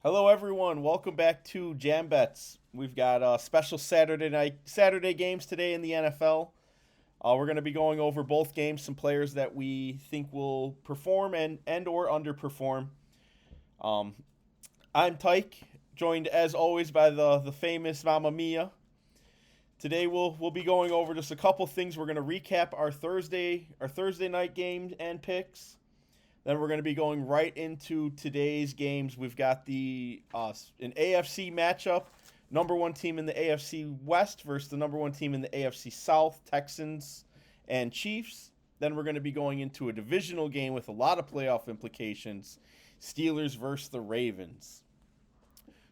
Hello, everyone. Welcome back to Jam Bets. We've got special Saturday games today in the NFL. We're going to be going over both games, some players that we think will perform and or underperform. Um, I'm Tyke, joined as always by the famous Mamma Mia. Today we'll be going over just a couple things. We're going to recap our Thursday night games and picks. Then we're going to be going right into today's games. We've got an AFC matchup, number one team in the AFC West versus the number one team in the AFC South, Texans and Chiefs. Then we're going to be going into a divisional game with a lot of playoff implications, Steelers versus the Ravens.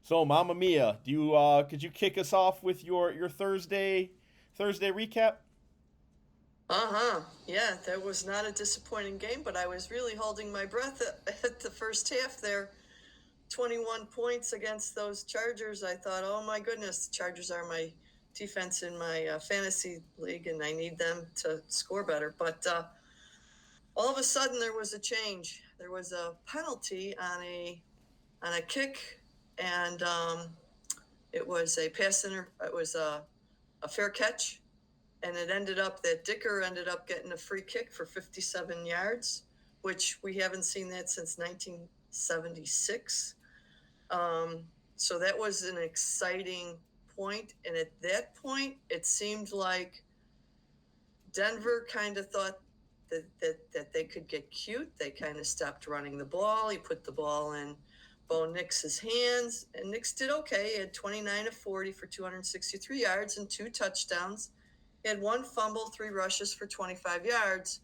So, Mamma Mia, could you kick us off with your Thursday recap? Yeah, that was not a disappointing game, but I was really holding my breath at the first half there. 21 points against those Chargers. I thought, oh my goodness, the Chargers are my defense in my fantasy league, and I need them to score better. But all of a sudden, there was a change. There was a penalty on a kick, and it was a It was a fair catch, and it ended up that Dicker ended up getting a free kick for 57 yards, which we haven't seen that since 1976. So that was an exciting point, and at that point, it seemed like Denver kind of thought that they could get cute. They kind of stopped running the ball. He put the ball in Bo Nix's hands, and Nix did okay. He had 29 of 40 for 263 yards and 2 touchdowns. He had 1 fumble, 3 rushes for 25 yards,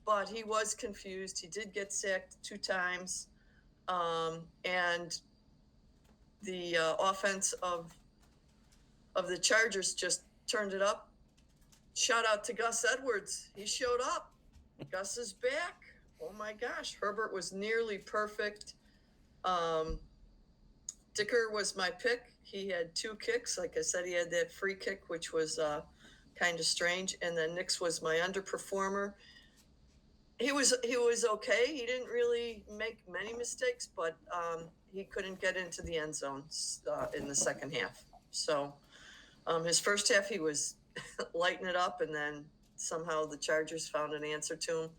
but he was confused. He did get sacked 2 times, and the offense of the Chargers just turned it up. Shout out to Gus Edwards. He showed up. Gus is back. Oh my gosh. Herbert was nearly perfect. Dicker was my pick. He had 2 kicks. Like I said, he had that free kick, which was kind of strange. And then Nix was my underperformer. He was okay. He didn't really make many mistakes, but he couldn't get into the end zone in the second half. So his first half, he was lighting it up, and then somehow the Chargers found an answer to him.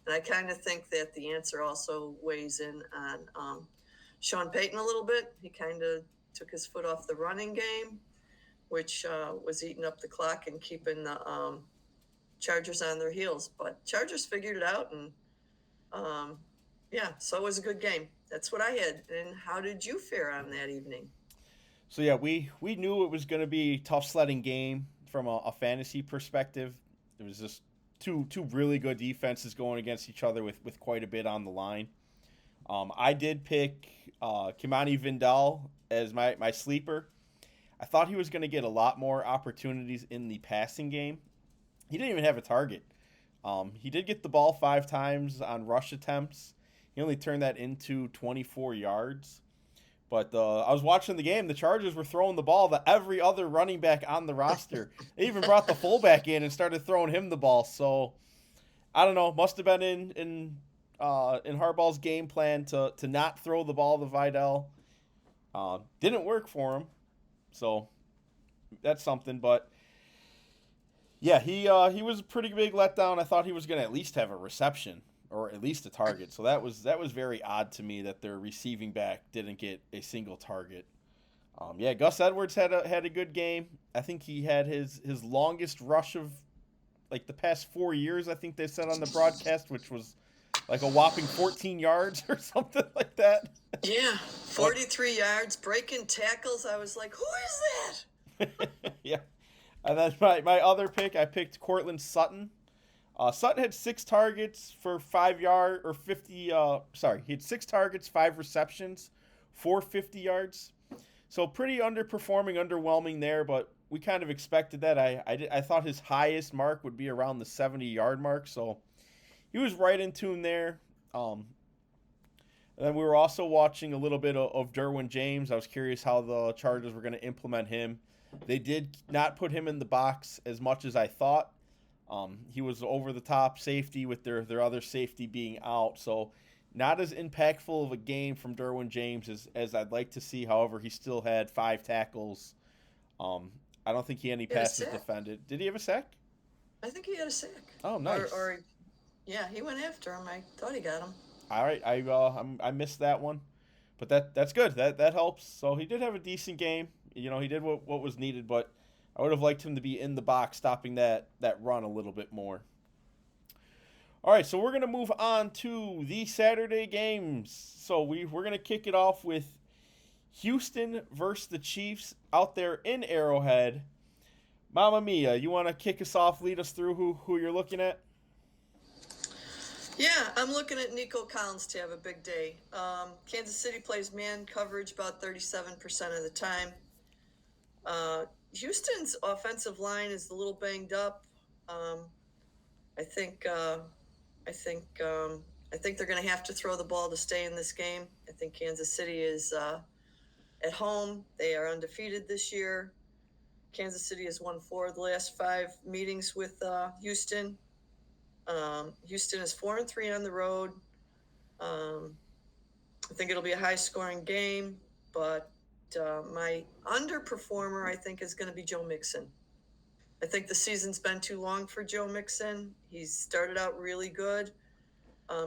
And I kind of think that the answer also weighs in on Sean Payton a little bit. He kind of took his foot off the running game, which was eating up the clock and keeping the Chargers on their heels. But Chargers figured it out, and so it was a good game. That's what I had. And how did you fare on that evening? So yeah, we knew it was going to be a tough sledding game from a fantasy perspective. It was just two really good defenses going against each other with quite a bit on the line. I did pick Kimani Vindal as my sleeper. I thought he was going to get a lot more opportunities in the passing game. He didn't even have a target. He did get the ball 5 times on rush attempts. He only turned that into 24 yards. But I was watching the game. The Chargers were throwing the ball to every other running back on the roster. They even brought the fullback in and started throwing him the ball. So I don't know. Must have been in Harbaugh's game plan to not throw the ball to Vidal. Didn't work for him. So that's something. But yeah, he was a pretty big letdown. I thought he was going to at least have a reception or at least a target. So that was very odd to me that their receiving back didn't get a single target. Gus Edwards had a good game. I think he had his longest rush of like the past 4 years. I think they said on the broadcast, which was like a whopping 14 yards or something like that. Yeah, 43 yards, breaking tackles. I was like, who is that? Yeah. And then my other pick, I picked Cortland Sutton. Sutton had 6 targets for 5 yards or 50. He had 6 targets, 5 receptions, for 50 yards. So pretty underperforming, underwhelming there. But we kind of expected that. I thought his highest mark would be around the 70-yard mark. So he was right in tune there. And then we were also watching a little bit of Derwin James. I was curious how the Chargers were going to implement him. They did not put him in the box as much as I thought. He was over the top safety with their other safety being out. So Not as impactful of a game from Derwin James as I'd like to see. However, he still had 5 tackles. Um, I don't think he had any He had a passes sack. defended. Did he have a sack? I think he had a sack. Oh, nice. Or yeah, he went after him. I thought he got him. All right, I missed that one, but that's good. That helps. So he did have a decent game. He did what was needed, but I would have liked him to be in the box, stopping that run a little bit more. All right, so we're gonna move on to the Saturday games. So we're gonna kick it off with Houston versus the Chiefs out there in Arrowhead. Mamma Mia, you want to kick us off? Lead us through who you're looking at. Yeah, I'm looking at Nico Collins to have a big day. Kansas City plays man coverage about 37% of the time. Houston's offensive line is a little banged up. I think they're going to have to throw the ball to stay in this game. I think Kansas City is at home. They are undefeated this year. Kansas City has won 4 of the last 5 meetings with Houston. Houston is 4-3 on the road. I think it'll be a high-scoring game, but my underperformer, I think, is going to be Joe Mixon. I think the season's been too long for Joe Mixon. He's started out really good.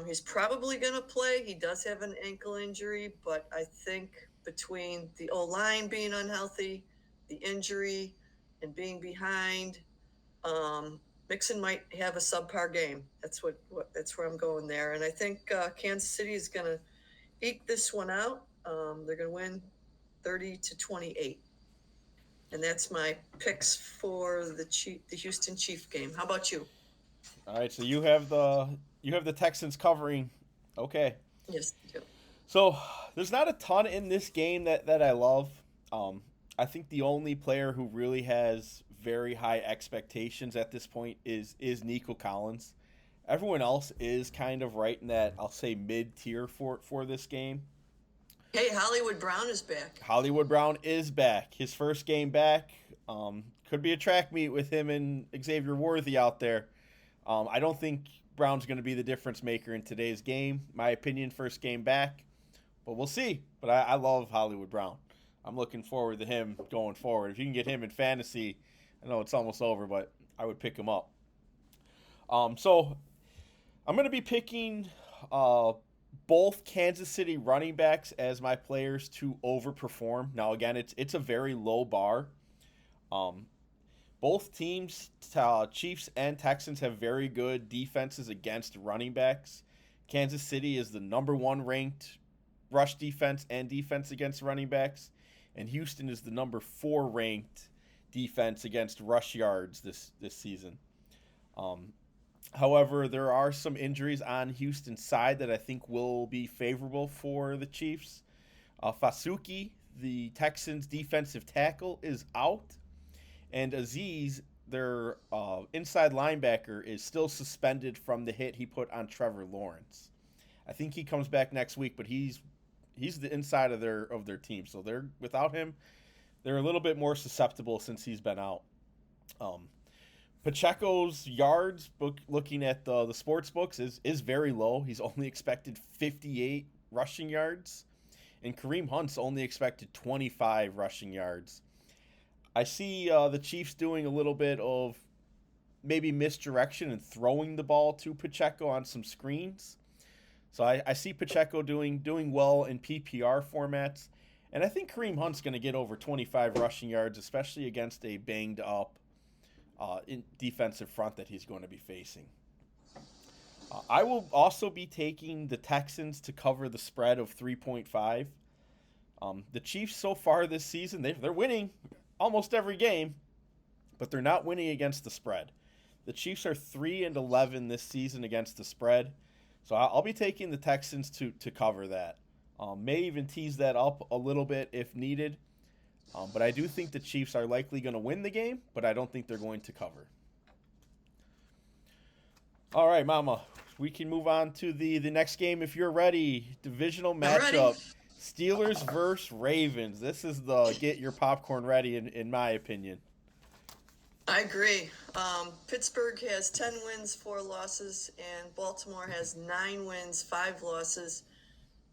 He's probably going to play. He does have an ankle injury, but I think between the O-line being unhealthy, the injury, and being behind, Mixon might have a subpar game. That's where I'm going there. And I think Kansas City is going to eke this one out. They're going to win 30-28. And that's my picks for the Houston Chief game. How about you? All right, so you have the Texans covering. Okay. Yes, I do. So there's not a ton in this game that I love. I think the only player who really has very high expectations at this point is Nico Collins. Everyone else is kind of right in that, I'll say, mid-tier for this game. Hey, Hollywood Brown is back. Hollywood Brown is back. His first game back. Could be a track meet with him and Xavier Worthy out there. I don't think Brown's going to be the difference maker in today's game. My opinion, first game back. But we'll see. But I love Hollywood Brown. I'm looking forward to him going forward. If you can get him in fantasy, I know it's almost over, but I would pick him up. So I'm going to be picking both Kansas City running backs as my players to overperform. Now, again, it's a very low bar. Both teams, Chiefs and Texans, have very good defenses against running backs. Kansas City is the number 1 ranked rush defense and defense against running backs, and Houston is the number 4 ranked defense against rush yards this season. However, there are some injuries on Houston's side that I think will be favorable for the Chiefs. Fasuki, the Texans' defensive tackle, is out, and Aziz, their inside linebacker, is still suspended from the hit he put on Trevor Lawrence. I think he comes back next week, but he's the inside of their team, so they're without him. They're a little bit more susceptible since he's been out. Pacheco's yards, looking at the sports books, is very low. He's only expected 58 rushing yards, and Kareem Hunt's only expected 25 rushing yards. I see the Chiefs doing a little bit of maybe misdirection and throwing the ball to Pacheco on some screens. So I see Pacheco doing well in PPR formats, and I think Kareem Hunt's going to get over 25 rushing yards, especially against a banged up in defensive front that he's going to be facing. I will also be taking the Texans to cover the spread of 3.5. The Chiefs so far this season, they're winning almost every game, but they're not winning against the spread. The Chiefs are 3-11 this season against the spread, so I'll be taking the Texans to cover that. May even tease that up a little bit if needed. But I do think the Chiefs are likely going to win the game, but I don't think they're going to cover. All right, Mama, we can move on to the next game if you're ready. Divisional matchup, Steelers versus Ravens. This is the get your popcorn ready, in my opinion. I agree. Pittsburgh has 10 wins, 4 losses, and Baltimore has 9 wins, 5 losses.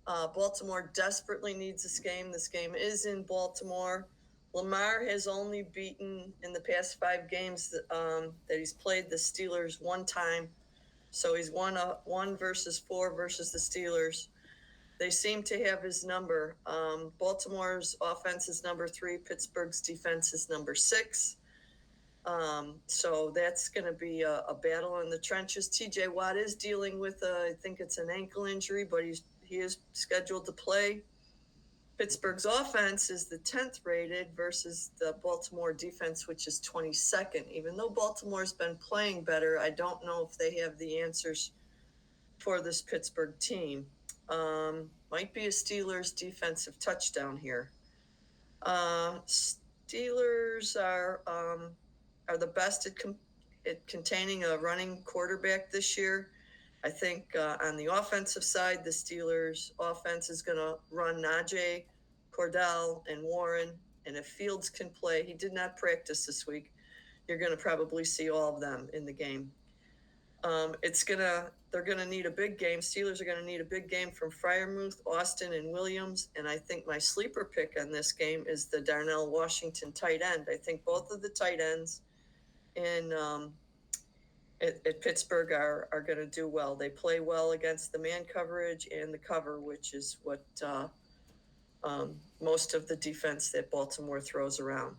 Baltimore desperately needs this game. This game is in Baltimore. Lamar has only beaten in the past 5 games that he's played the Steelers one time. So he's won 1-4 versus the Steelers. They seem to have his number. Baltimore's offense is number 3. Pittsburgh's defense is number 6. So that's going to be a battle in the trenches. TJ Watt is dealing with, I think it's an ankle injury, but he is scheduled to play. Pittsburgh's offense is the 10th rated versus the Baltimore defense, which is 22nd. Even though Baltimore's been playing better, I don't know if they have the answers for this Pittsburgh team. Might be a Steelers defensive touchdown here. Steelers are the best at containing a running quarterback this year. I think on the offensive side, the Steelers' offense is going to run Najee, Cordell, and Warren. And if Fields can play, he did not practice this week, you're going to probably see all of them in the game. They're gonna need a big game. Steelers are gonna need a big game from Freiermuth, Austin, and Williams. And I think my sleeper pick on this game is the Darnell Washington tight end. I think both of the tight ends in at Pittsburgh are going to do well. They play well against the man coverage and the cover, which is what most of the defense that Baltimore throws around.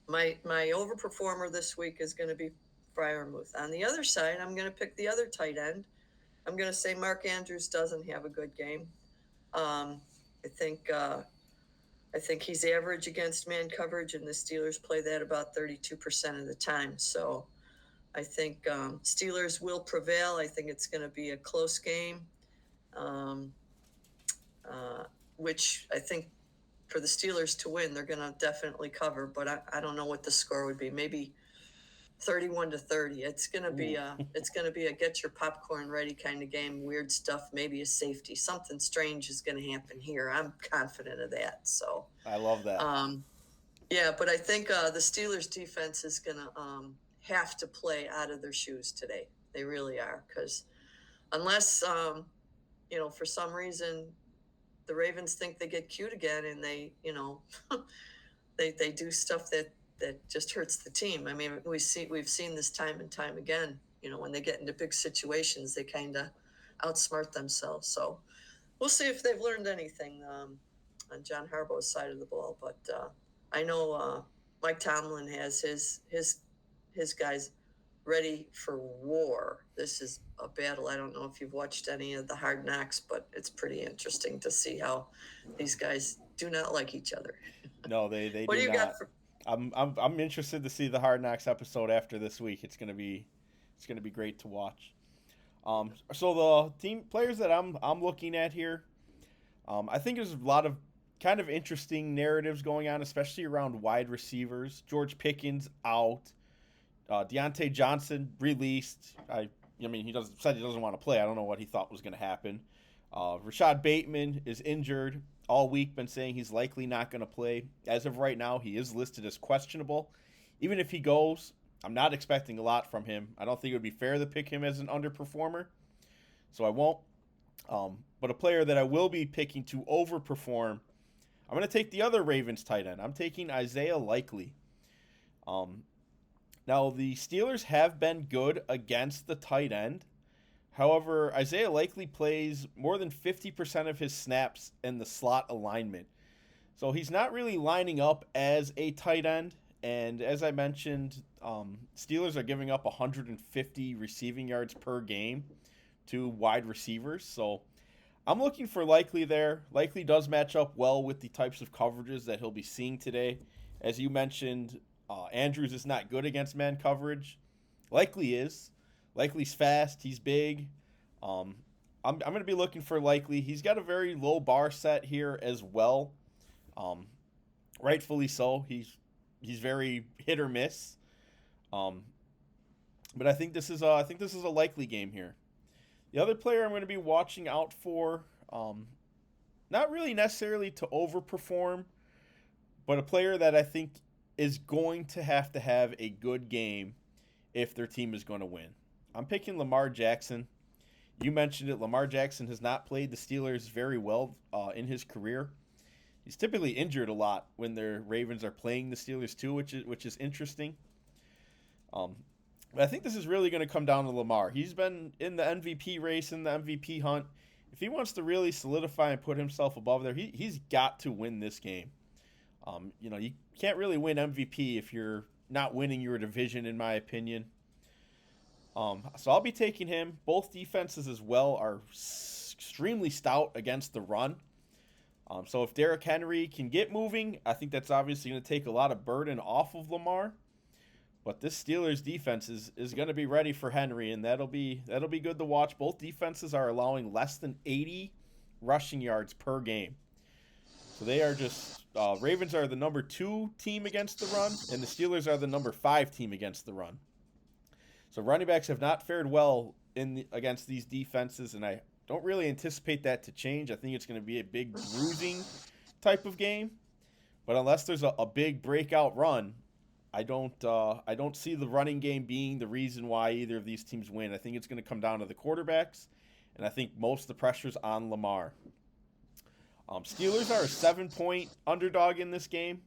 My overperformer this week is going to be Freiermuth. On the other side, I'm going to pick the other tight end. I'm going to say Mark Andrews doesn't have a good game. I think he's average against man coverage, and the Steelers play that about 32% of the time. So I think Steelers will prevail. I think it's going to be a close game, which I think for the Steelers to win, they're going to definitely cover. But I don't know what the score would be. Maybe 31-30. It's going to be a get your popcorn ready kind of game. Weird stuff. Maybe a safety. Something strange is going to happen here. I'm confident of that. So I love that. Yeah, but I think the Steelers defense is going to have to play out of their shoes today. They really are, because unless for some reason the Ravens think they get cute again and they they do stuff that just hurts the team. I mean, we've seen this time and time again. When they get into big situations, they kind of outsmart themselves. So we'll see if they've learned anything on John Harbaugh's side of the ball. But I know Mike Tomlin has his guys ready for war. This is a battle. I don't know if you've watched any of the Hard Knocks, but it's pretty interesting to see how these guys do not like each other. No, they What do do you not. got for? I'm interested to see the Hard Knocks episode after this week. It's gonna be great to watch. So the team players that I'm looking at here, I think there's a lot of kind of interesting narratives going on, especially around wide receivers. George Pickens out, Deontay Johnson released. I mean, said he doesn't want to play. I don't know what he thought was going to happen. Rashad Bateman is injured all week, been saying he's likely not going to play. As of right now, he is listed as questionable. Even if he goes, I'm not expecting a lot from him. I don't think it would be fair to pick him as an underperformer, so I won't. But a player that I will be picking to overperform, I'm going to take the other Ravens tight end. I'm taking Isaiah Likely. Now, the Steelers have been good against the tight end. However, Isaiah Likely plays more than 50% of his snaps in the slot alignment. So he's not really lining up as a tight end. And as I mentioned, Steelers are giving up 150 receiving yards per game to wide receivers. So I'm looking for Likely there. Likely does match up well with the types of coverages that he'll be seeing today. As you mentioned, Andrews is not good against man coverage. Likely is. Likely's fast. He's big. I'm going to be looking for Likely. He's got a very low bar set here as well. Rightfully so. He's very hit or miss. But I think this is a Likely game here. The other player I'm going to be watching out for, not really necessarily to overperform, but a player that I think is going to have a good game if their team is going to win. I'm picking Lamar Jackson. You mentioned it. Lamar Jackson has not played the Steelers very well in his career. He's typically injured a lot when the Ravens are playing the Steelers too, which is interesting. But I think this is really going to come down to Lamar. He's been in the MVP race, in the MVP hunt. If he wants to really solidify and put himself above there, he's got to win this game. You can't really win MVP if you're not winning your division, in my opinion. So I'll be taking him. Both defenses as well are extremely stout against the run. So if Derrick Henry can get moving, I think that's obviously going to take a lot of burden off of Lamar. But this Steelers defense is going to be ready for Henry, and that'll be good to watch. Both defenses are allowing less than 80 rushing yards per game. So they are just Ravens are the number 2 team against the run, and the Steelers are the number 5 team against the run. So running backs have not fared well against these defenses, and I don't really anticipate that to change. I think it's going to be a big bruising type of game. But unless there's a big breakout run, I don't see the running game being the reason why either of these teams win. I think it's going to come down to the quarterbacks, and I think most of the pressure's on Lamar. Steelers are a 7-point underdog in this game,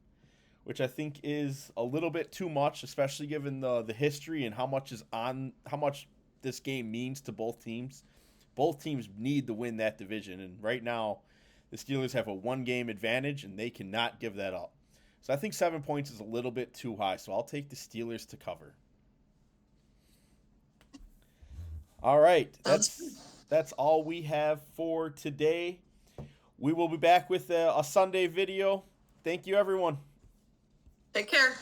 which I think is a little bit too much, especially given the history and how much this game means to both teams. Both teams need to win that division, and right now the Steelers have a 1-game advantage, and they cannot give that up. So I think 7 points is a little bit too high, so I'll take the Steelers to cover. All right, that's all we have for today. We will be back with a Sunday video. Thank you, everyone. Take care.